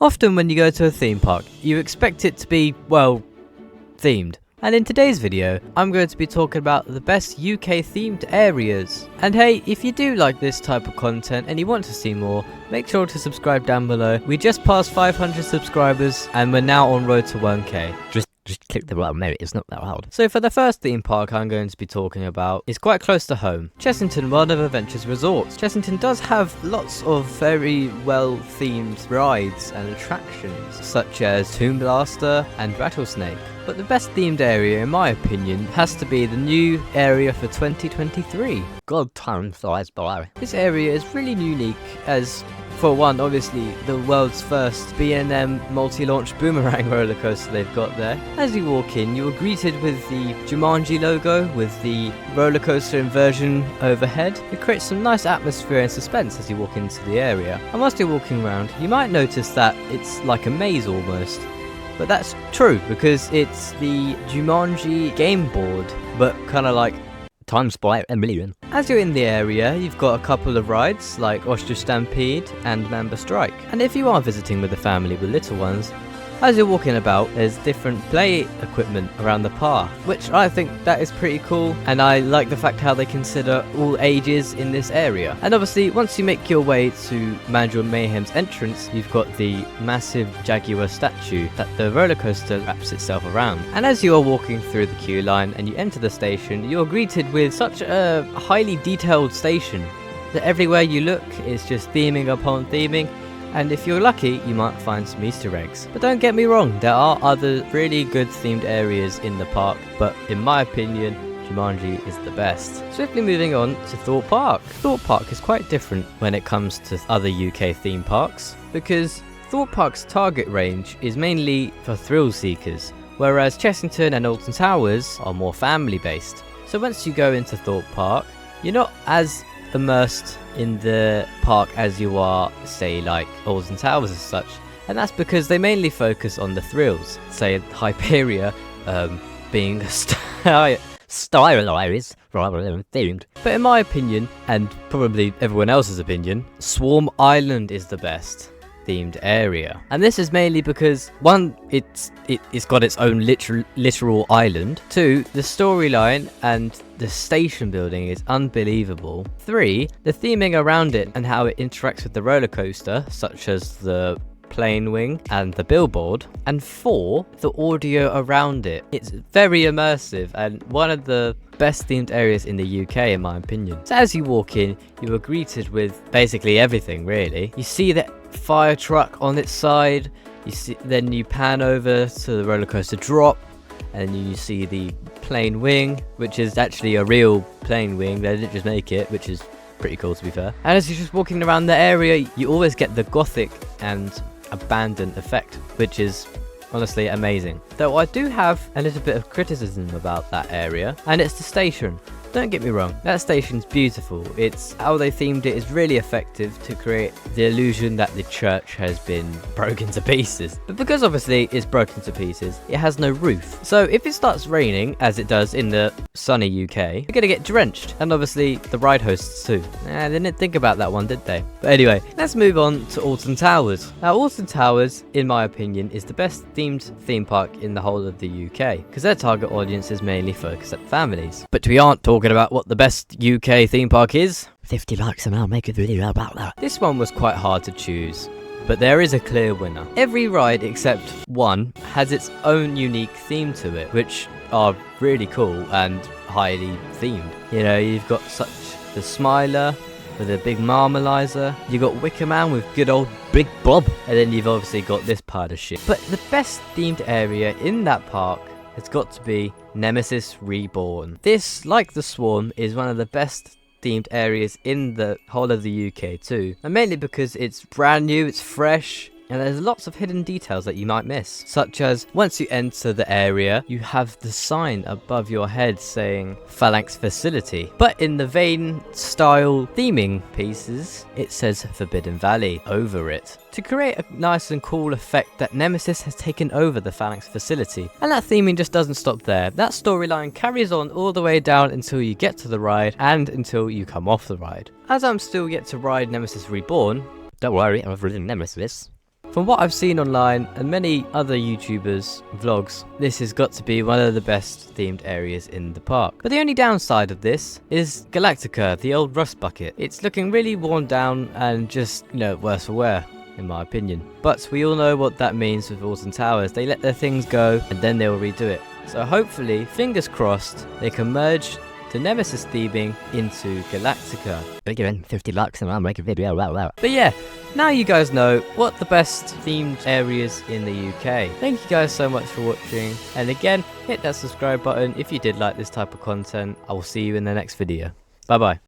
Often when you go to a theme park, you expect it to be, well, themed. And in today's video, I'm going to be talking about the best UK themed areas. And hey, if you do like this type of content and you want to see more, make sure to subscribe down below. We just passed 500 subscribers and we're now on road to 1k. Just click the button, maybe it's not that hard. So for the first theme park I'm going to be talking about is quite close to home. Chessington World of Adventures Resorts. Chessington does have lots of very well themed rides and attractions such as Tomb Blaster and Rattlesnake. But the best themed area in my opinion has to be the new area for 2023. God, time flies by. This area is really unique as, for one, obviously the world's first B&M multi-launch boomerang roller coaster they've got there. As you walk in, you are greeted with the Jumanji logo with the roller coaster inversion overhead. It creates some nice atmosphere and suspense as you walk into the area. And whilst you're walking around, you might notice that it's like a maze almost. But that's true because it's the Jumanji game board, but kind of like times by a million. As you're in the area, you've got a couple of rides like Ostrich Stampede and Mamba Strike. And if you are visiting with a family with little ones, as you're walking about, there's different play equipment around the park, which I think that is pretty cool. And I like the fact how they consider all ages in this area. And obviously, once you make your way to Mandrill Mayhem's entrance, you've got the massive Jaguar statue that the roller coaster wraps itself around. And as you are walking through the queue line and you enter the station, you're greeted with such a highly detailed station that everywhere you look is just theming upon theming. And if you're lucky, you might find some Easter eggs. But don't get me wrong, there are other really good themed areas in the park, but in my opinion, Jumanji is the best. Swiftly moving on to Thorpe Park. Thorpe Park is quite different when it comes to other UK theme parks, because Thorpe Park's target range is mainly for thrill seekers, whereas Chessington and Alton Towers are more family based. So once you go into Thorpe Park, you're not as immersed in the park as you are, say, like Alton Towers as such, and that's because they mainly focus on the thrills. Say Hyperia being stylized rather than themed. But in my opinion, and probably everyone else's opinion, Swarm Island is the best themed area. And this is mainly because, one, it's got its own literal island. Two, the storyline and the station building is unbelievable. Three, the theming around it and how it interacts with the roller coaster, such as the plane wing and the billboard. And four, the audio around it. It's very immersive and one of the best themed areas in the UK in my opinion. So as you walk in, you are greeted with basically everything really. You see the fire truck on its side, then you pan over to the roller coaster drop, and you see the plane wing, which is actually a real plane wing. They didn't just make it, which is pretty cool to be fair. And as you're just walking around the area, you always get the gothic and abandoned effect, which is honestly amazing. Though I do have a little bit of criticism about that area, and it's the station. Don't get me wrong, that station's beautiful. It's how they themed it is really effective to create the illusion that the church has been broken to pieces. But because obviously it's broken to pieces, it has no roof. So if it starts raining, as it does in the sunny UK, you're gonna get drenched. And obviously the ride hosts too. They didn't think about that one, did they? But anyway, let's move on to Alton Towers. Now Alton Towers, in my opinion, is the best themed theme park in the whole of the UK, because their target audience is mainly focused at families. But we aren't talking about what the best UK theme park is. 50 likes and I'll make a video about that. This one was quite hard to choose, but there is a clear winner. Every ride except one has its own unique theme to it, which are really cool and highly themed. You know, you've got such the Smiler with a big Marmalizer, you got Wicker Man with good old Big Bob, and then you've obviously got this pile of shit. But the best themed area in that park has got to be Nemesis Reborn. This, like the Swarm, is one of the best themed areas in the whole of the UK too, and mainly because it's brand new, it's fresh, and there's lots of hidden details that you might miss, such as once you enter the area, you have the sign above your head saying Phalanx Facility, but in the Vane style theming pieces, it says Forbidden Valley over it, to create a nice and cool effect that Nemesis has taken over the Phalanx Facility. And that theming just doesn't stop there. That storyline carries on all the way down until you get to the ride and until you come off the ride. As I'm still yet to ride Nemesis Reborn, don't worry, I've ridden Nemesis. From what I've seen online and many other YouTubers' vlogs, this has got to be one of the best themed areas in the park. But the only downside of this is Galactica, the old rust bucket. It's looking really worn down and just, worse for wear, in my opinion. But we all know what that means with Alton Towers. They let their things go and then they'll redo it. So hopefully, fingers crossed, they can merge the Nemesis theming into Galactica. Bigger in 50 bucks and I'll make a video. But yeah, now you guys know what the best themed areas in the UK. Thank you guys so much for watching. And again, hit that subscribe button if you did like this type of content. I will see you in the next video. Bye bye.